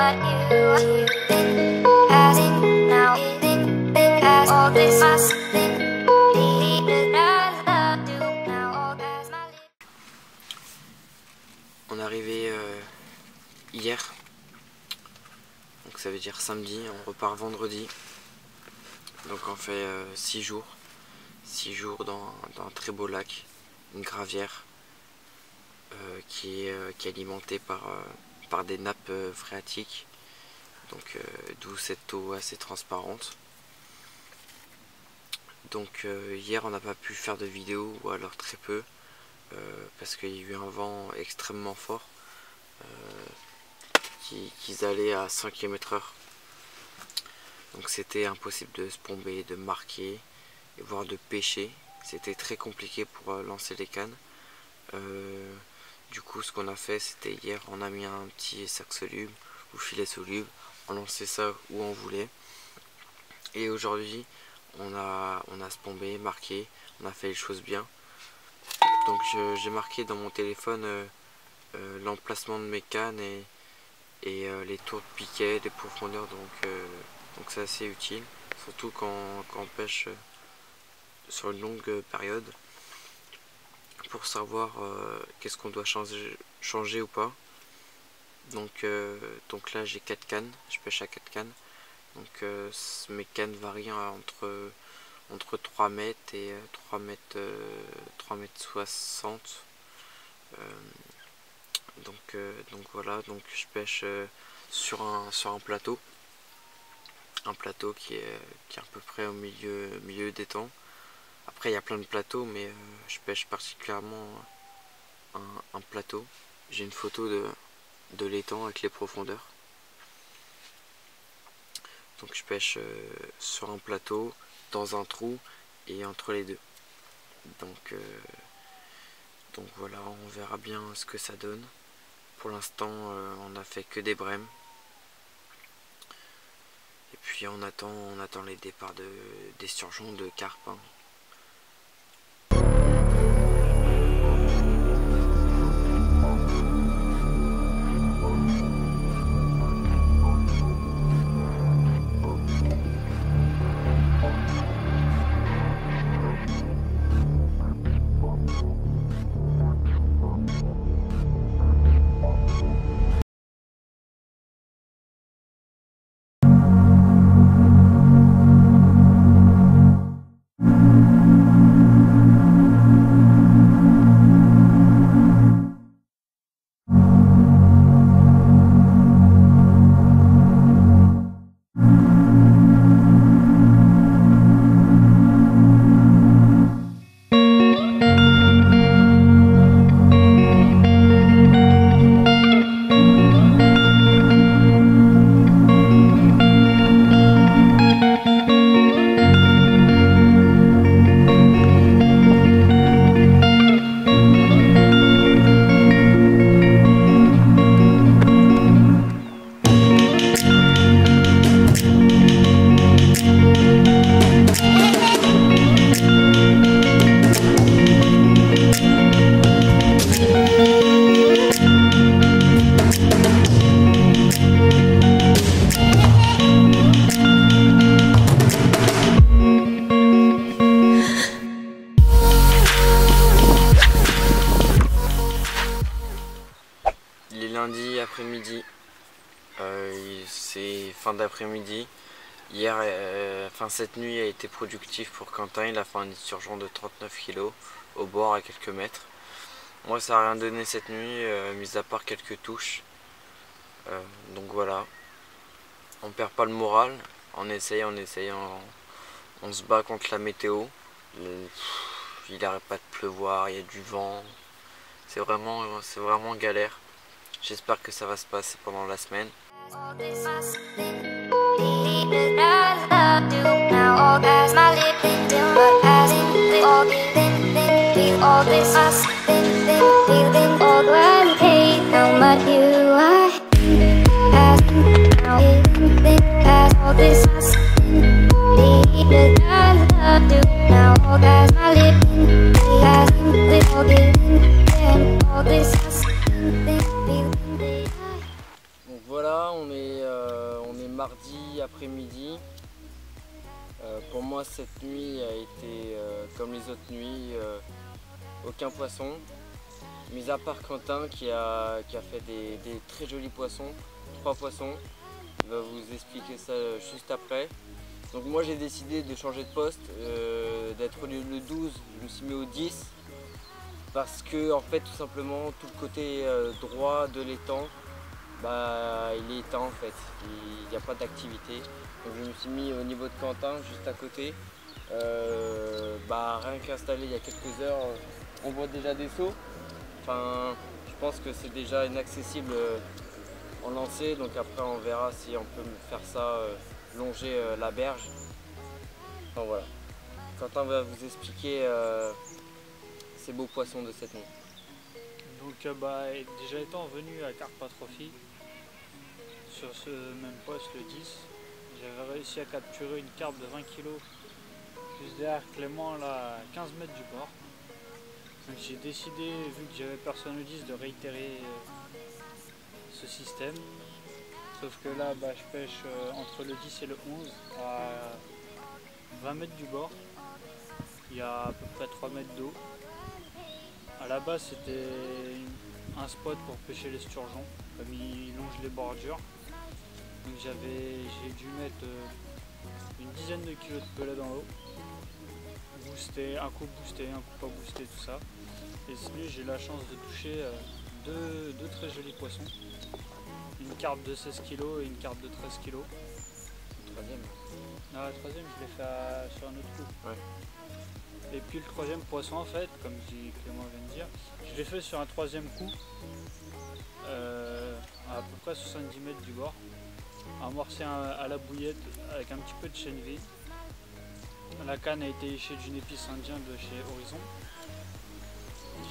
met you. Been passing now, been past all this must been needed as I do now as my lips. On est arrivé hier, donc ça veut dire samedi, on repart vendredi. Donc on fait 6 jours. 6 jours dans un très beau lac, une gravière qui est alimentée par des nappes phréatiques, donc d'où cette eau assez transparente. Donc hier on n'a pas pu faire de vidéo, ou alors très peu, parce qu'il y a eu un vent extrêmement fort qui allait à 100 km/h. Donc c'était impossible de se plomber, de marquer, voire de pêcher. C'était très compliqué pour lancer les cannes. Du coup ce qu'on a fait, c'était hier, on a mis un petit sac soluble ou filet soluble, on lançait ça où on voulait. Et aujourd'hui on a se plombé, marqué, on a fait les choses bien. Donc j'ai marqué dans mon téléphone l'emplacement de mes cannes et les tours de piquet, les profondeurs, donc c'est assez utile, surtout quand on pêche sur une longue période, pour savoir qu'est-ce qu'on doit changer ou pas. Donc là j'ai 4 cannes, je pêche à 4 cannes, donc mes cannes varient entre 3 mètres et 3 mètres 60. Donc voilà, donc je pêche sur un plateau. Un plateau qui est à peu près au milieu des temps. Après il y a plein de plateaux, mais je pêche particulièrement un plateau. J'ai une photo de l'étang avec les profondeurs. Donc je pêche sur un plateau, dans un trou et entre les deux. Donc voilà, on verra bien ce que ça donne. Pour l'instant on a fait que des brèmes. Et puis on attend les départs des surgeons de carpe. Lundi après-midi, c'est fin d'après-midi. Hier, cette nuit a été productive pour Quentin. Il a fait un surgeon de 39 kg au bord à quelques mètres. Moi ça n'a rien donné cette nuit, mis à part quelques touches. Donc voilà, on perd pas le moral, on essaye, on se bat contre la météo. Il n'arrête pas de pleuvoir, il y a du vent, c'est vraiment galère. J'espère que ça va se passer pendant la semaine. voilà, on est mardi après-midi. Pour moi, cette nuit a été comme les autres nuits, aucun poisson. Mis à part Quentin qui a fait des très jolis poissons, 3 poissons. Il va vous expliquer ça juste après. Donc moi j'ai décidé de changer de poste, d'être le 12, je me suis mis au 10. Parce que en fait tout simplement tout le côté droit de l'étang, bah, il est éteint en fait, il n'y a pas d'activité. Donc je me suis mis au niveau de Quentin, juste à côté. Bah, rien qu'installé il y a quelques heures, on voit déjà des seaux. Enfin, je pense que c'est déjà inaccessible en lancer, donc après on verra si on peut faire ça longer la berge. Enfin voilà. Quentin va vous expliquer ces beaux poissons de cette nuit. Donc déjà étant venu à Carpatrophy, sur ce même poste, le 10, j'avais réussi à capturer une carpe de 20 kg juste derrière Clément, là, à 15 mètres du bord. Donc j'ai décidé, vu que j'avais personne au 10, de réitérer ce système. Sauf que là, je pêche entre le 10 et le 11 à 20 mètres du bord. Il y a à peu près 3 mètres d'eau. À la base, c'était un spot pour pêcher les sturgeons, comme ils longent les bordures. Donc j'ai dû mettre une dizaine de kilos de pellet dans l'eau. Booster, un coup boosté, un coup pas boosté, tout ça. Et celui j'ai la chance de toucher deux très jolis poissons. Une carpe de 16 kg et une carpe de 13 kg. Troisième. Non, la troisième, je l'ai fait sur un autre coup. Ouais. Et puis le troisième poisson, en fait, comme Clément vient de dire, je l'ai fait sur un troisième coup, à peu près 70 mètres du bord, amorcé à la bouillette avec un petit peu de chène vide. La canne a été échée d'une épice indienne de chez Horizon.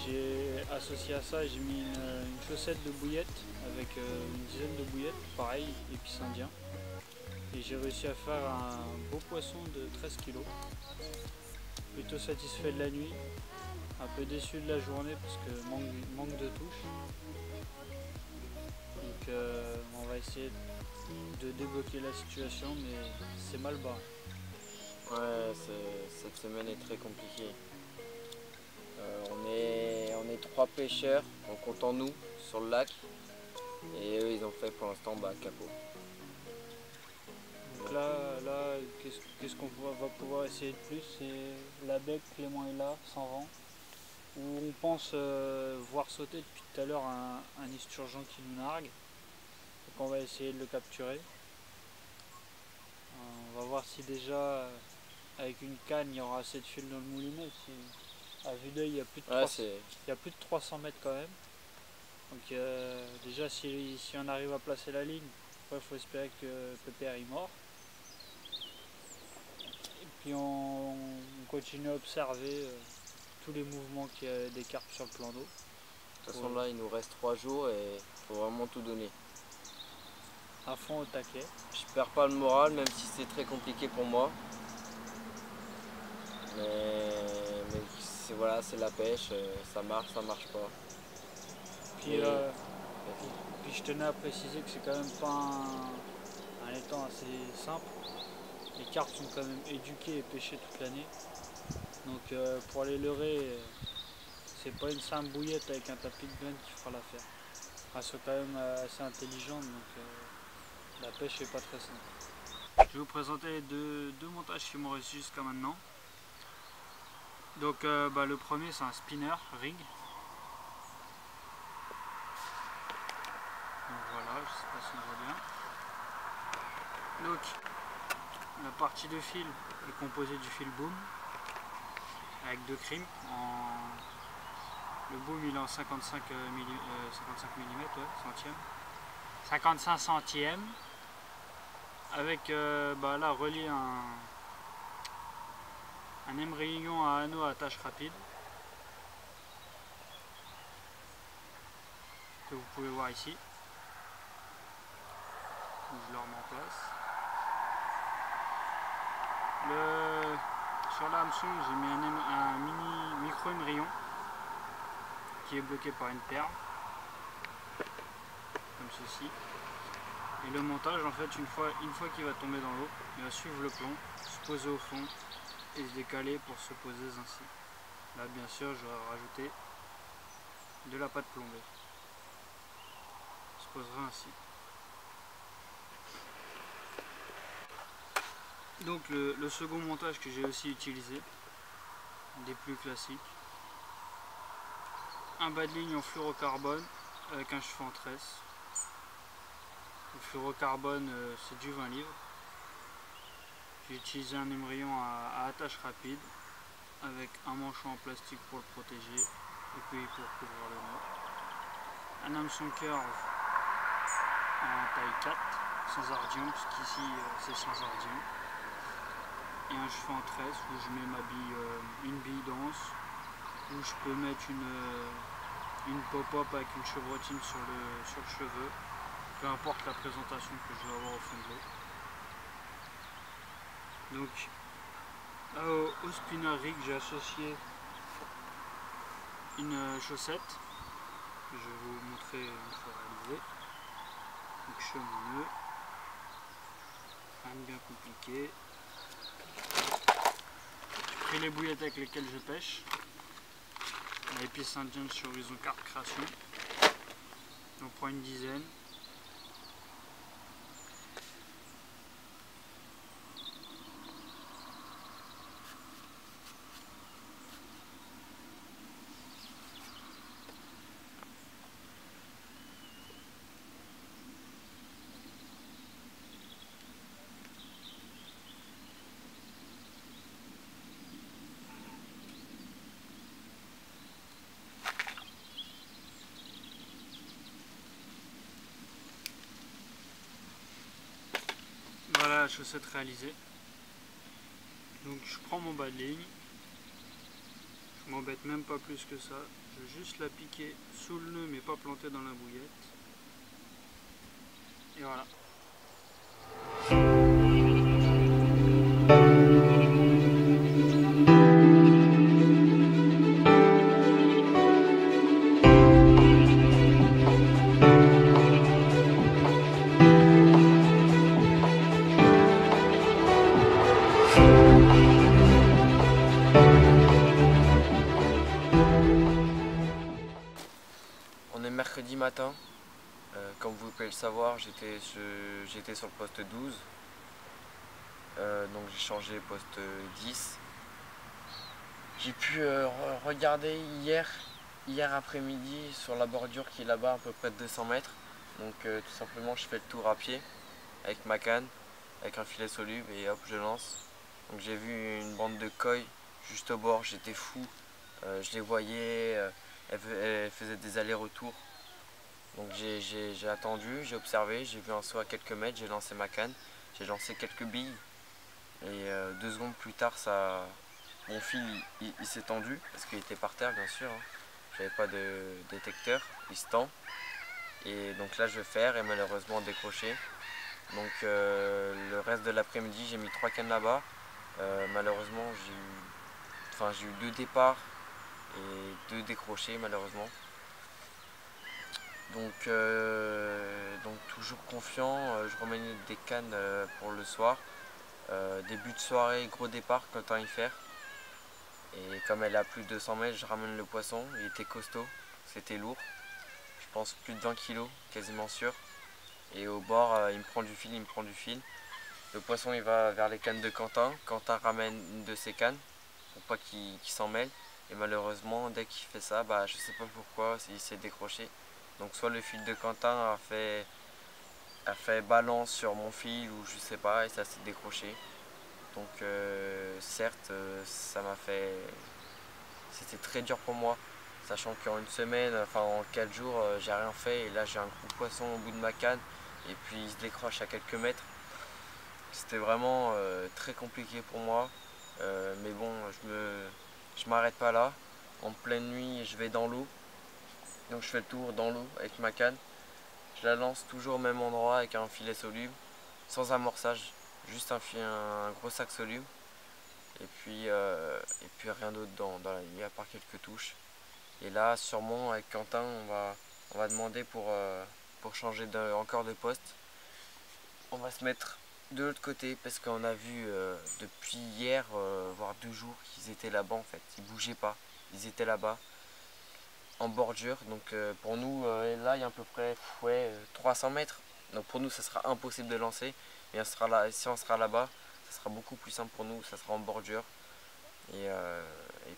J'ai associé à ça, j'ai mis une chaussette de bouillette avec une dizaine de bouillettes, pareil, épice indien. Et j'ai réussi à faire un beau poisson de 13 kg. Plutôt satisfait de la nuit, un peu déçu de la journée parce que manque de touche. Donc on va essayer de débloquer la situation, mais c'est mal bas. Ouais, cette semaine est très compliquée. On est 3 pêcheurs, en comptant nous, sur le lac. Et eux, ils ont fait pour l'instant capot. Donc là qu'est-ce qu'on va pouvoir essayer de plus? C'est la bec, Clément est là, sans vent. Où on pense voir sauter depuis tout à l'heure un esturgeon qui nous nargue. Donc on va essayer de le capturer. On va voir si déjà avec une canne il y aura assez de fil dans le moulinet. À vue d'œil il y a plus de 300 mètres quand même. Donc déjà si on arrive à placer la ligne, il faut espérer que Pépère est mort. Et puis on continue à observer tous les mouvements qu'il y a des carpes sur le plan d'eau. De toute façon là il nous reste 3 jours et il faut vraiment tout donner. À fond au taquet. Je perds pas le moral même si c'est très compliqué pour moi. Mais voilà, c'est la pêche, ça marche pas. Puis je tenais à préciser que c'est quand même pas un étang assez simple. Les carpes sont quand même éduquées et pêchées toute l'année. Donc pour les leurrer, c'est pas une simple bouillette avec un tapis de graines qui fera l'affaire. Elles sont quand même assez intelligentes, donc la pêche est pas très simple. Je vais vous présenter les deux montages qui m'ont réussi jusqu'à maintenant. Donc le premier c'est un spinner rig. Donc voilà, je sais pas si on voit bien. Donc la partie de fil est composée du fil boom avec 2 crimps. Le boom il est en 55 mm, ouais, centième. 55 centièmes avec là relié un émerillon à anneau à attache rapide que vous pouvez voir ici. Je le remets en place. Sur l'hameçon j'ai mis un micro émerillon qui est bloqué par une perle comme ceci. Et le montage, en fait, une fois qu'il va tomber dans l'eau, il va suivre le plomb, se poser au fond et se décaler pour se poser ainsi. Là, bien sûr, j'aurais rajouté de la pâte plombée. Il se posera ainsi. Donc le second montage que j'ai aussi utilisé, des plus classiques, un bas de ligne en fluorocarbone avec un cheveu en tresse. Le fluorocarbone, c'est du 20 livres. J'ai utilisé un émerillon à attache rapide avec un manchon en plastique pour le protéger et puis pour couvrir le nœud. Un hameçon curve en taille 4 sans ardion, puisqu'ici c'est sans ardion. Et un cheveu en tresse où je mets une bille dense, où je peux mettre une pop-up avec une chevrotine sur le cheveu, peu importe la présentation que je vais avoir au fond de l'eau. Donc là, au spinner rig, j'ai associé une chaussette que je vais vous montrer une fois réalisée. Donc je fais mon nœud, rien de bien compliqué. J'ai pris les bouillettes avec lesquelles je pêche, la épice indienne sur Horizon Carp Création. On prend une dizaine. Voilà la chaussette réalisée. Donc je prends mon bas de ligne, je m'embête même pas plus que ça, je vais juste la piquer sous le nœud mais pas planter dans la bouillette. Et voilà. On est mercredi matin, comme vous pouvez le savoir, j'étais sur le poste 12, donc j'ai changé poste 10. J'ai pu regarder hier après-midi sur la bordure qui est là-bas à peu près de 200 mètres. Donc tout simplement je fais le tour à pied avec ma canne, avec un filet soluble et hop je lance. Donc j'ai vu une bande de koi juste au bord, j'étais fou, je les voyais, elles faisaient des allers-retours. Donc j'ai attendu, j'ai observé, j'ai vu un saut à quelques mètres, j'ai lancé ma canne, j'ai lancé quelques billes et 2 secondes plus tard mon fil il s'est tendu parce qu'il était par terre bien sûr, hein. J'avais pas de détecteur, il se tend et donc là je vais faire et malheureusement décroché. Donc le reste de l'après-midi j'ai mis 3 cannes là-bas, malheureusement j'ai eu 2 départs et 2 décrochés malheureusement. Donc toujours confiant, je remets des cannes pour le soir. Début de soirée, gros départ, content y faire. Et comme elle a plus de 200 mètres, je ramène le poisson, il était costaud, c'était lourd. Je pense plus de 20 kg, quasiment sûr. Et au bord, il me prend du fil. Le poisson il va vers les cannes de Quentin. Quentin ramène une de ses cannes pour pas qu'il s'en mêle. Et malheureusement, dès qu'il fait ça, je sais pas pourquoi, il s'est décroché. Donc soit le fil de Quentin a fait balance sur mon fil ou je sais pas et ça s'est décroché. Donc certes c'était très dur pour moi, sachant qu'en une semaine, enfin en 4 jours j'ai rien fait et là j'ai un gros poisson au bout de ma canne et puis il se décroche à quelques mètres. C'était vraiment très compliqué pour moi, mais bon je m'arrête pas là. En pleine nuit je vais dans l'eau, donc je fais le tour dans l'eau avec ma canne. Je la lance toujours au même endroit avec un filet soluble, sans amorçage, juste un gros sac soluble. Et puis rien d'autre dans la nuit, à part quelques touches. Et là, sûrement avec Quentin, on va demander pour changer encore de poste. on va se mettre de l'autre côté parce qu'on a vu depuis hier, voire 2 jours, qu'ils étaient là-bas en fait. Ils bougeaient pas, ils étaient là-bas en bordure. Donc pour nous, là il y a à peu près 300 mètres. Donc pour nous, ça sera impossible de lancer. Et on sera là, si on sera là-bas, ça sera beaucoup plus simple pour nous, ça sera en bordure. Et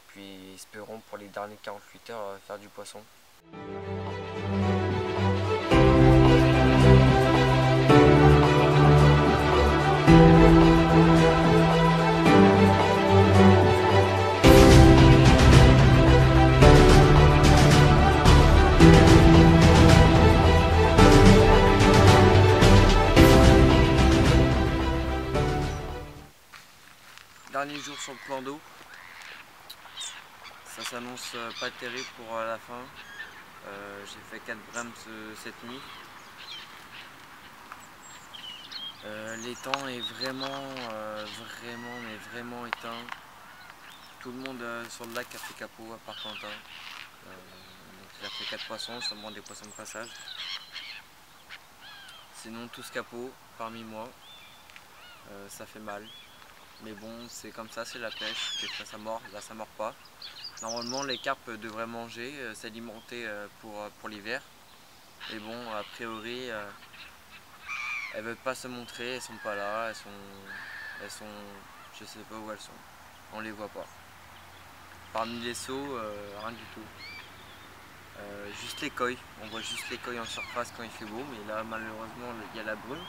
puis espérons pour les dernières 48 heures faire du poisson. Dernier jour sur le plan d'eau, ça s'annonce pas terrible pour la fin. J'ai fait 4 brèmes cette nuit. L'étang est vraiment éteint. Tout le monde sur le lac a fait capot à part Quentin. Donc il a fait 4 poissons, seulement des poissons de passage. Sinon tous capot parmi moi. Ça fait mal. Mais bon, c'est comme ça, c'est la pêche. Des fois ça mord, là ça mord pas. Normalement les carpes devraient manger, s'alimenter pour l'hiver. Et bon, a priori, elles veulent pas se montrer, elles sont pas là, elles sont, je sais pas où elles sont. On les voit pas. Parmi les seaux, rien du tout. Juste les coilles, on voit juste les coilles en surface quand il fait beau, mais là malheureusement il y a la brume.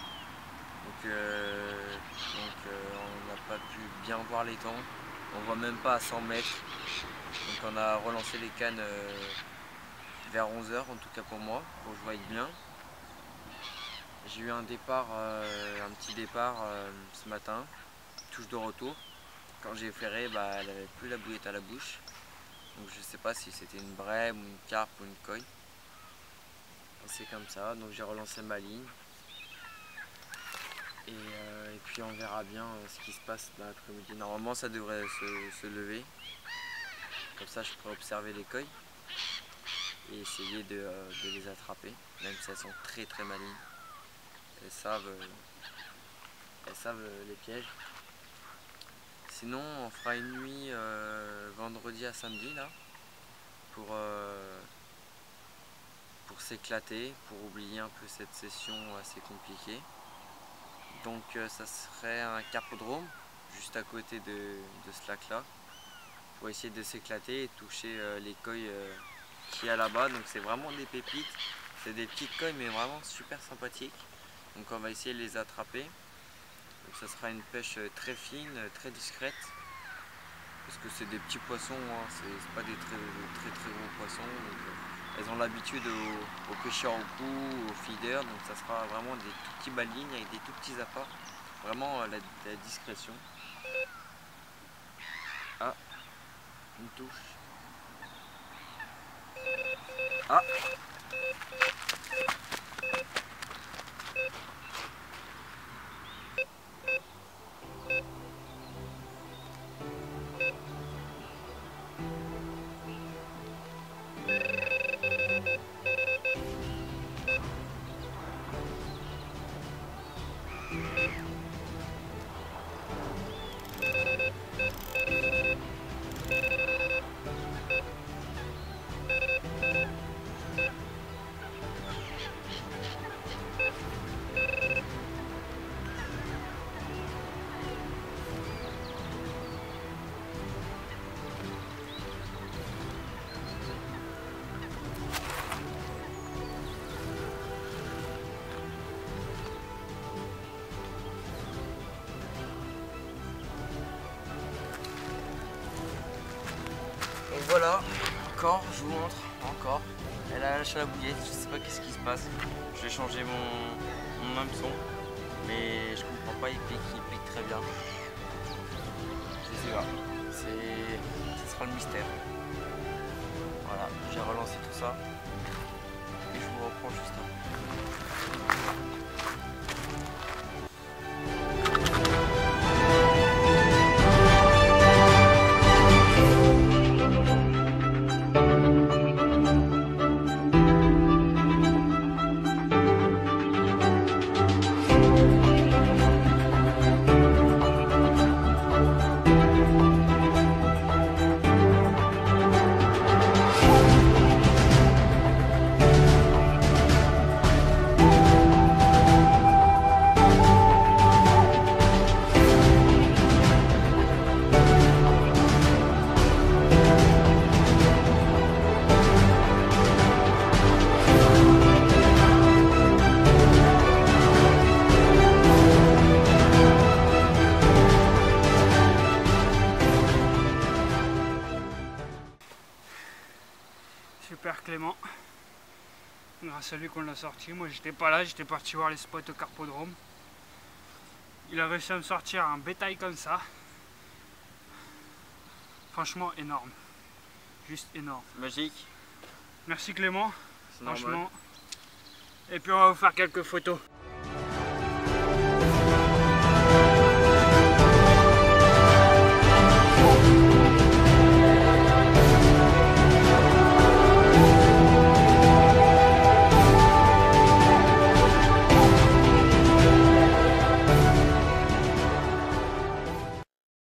Donc on n'a pas pu bien voir l'étang, on voit même pas à 100 mètres. Donc on a relancé les cannes vers 11 h, en tout cas pour moi, pour que je voie bien. J'ai eu un départ, un petit départ ce matin, touche de retour. Quand j'ai ferré, elle n'avait plus la bouillette à la bouche. Donc je sais pas si c'était une brème, une carpe ou une coille. C'est comme ça, donc j'ai relancé ma ligne. Et puis on verra bien ce qui se passe dans l'après-midi. Normalement ça devrait se lever. Comme ça je pourrais observer les coilles et essayer de les attraper, même si elles sont très malignes. Elles savent les pièges. Sinon on fera une nuit vendredi à samedi là pour s'éclater, pour oublier un peu cette session assez compliquée. Donc ça serait un carpodrome juste à côté de ce lac là pour essayer de s'éclater et toucher les coilles qu'il y a là-bas. Donc c'est vraiment des pépites, c'est des petites coilles mais vraiment super sympathiques. Donc on va essayer de les attraper. Donc ça sera une pêche très fine, très discrète parce que c'est des petits poissons, hein. C'est pas des très gros poissons. Donc, elles ont l'habitude aux pêcheurs au cou, aux feeders, donc ça sera vraiment des tout petits balignes avec des tout petits appâts. Vraiment la discrétion. Ah, une touche. Ah! Voilà, encore, je vous montre, encore. Elle a lâché la bouillette, je sais pas qu'est-ce qui se passe. Je vais changer mon hameçon, mais je comprends pas, il pique très bien. Je sais pas, ce sera le mystère. Voilà, j'ai relancé tout ça et je vous reprends juste après. grâce à lui qu'on l'a sorti. Moi j'étais pas là, j'étais parti voir les spots au carpodrome. Il a réussi à me sortir un bétail comme ça. Franchement énorme. Juste énorme. Magique. Merci Clément. C'est normal. Franchement. Et puis on va vous faire quelques photos.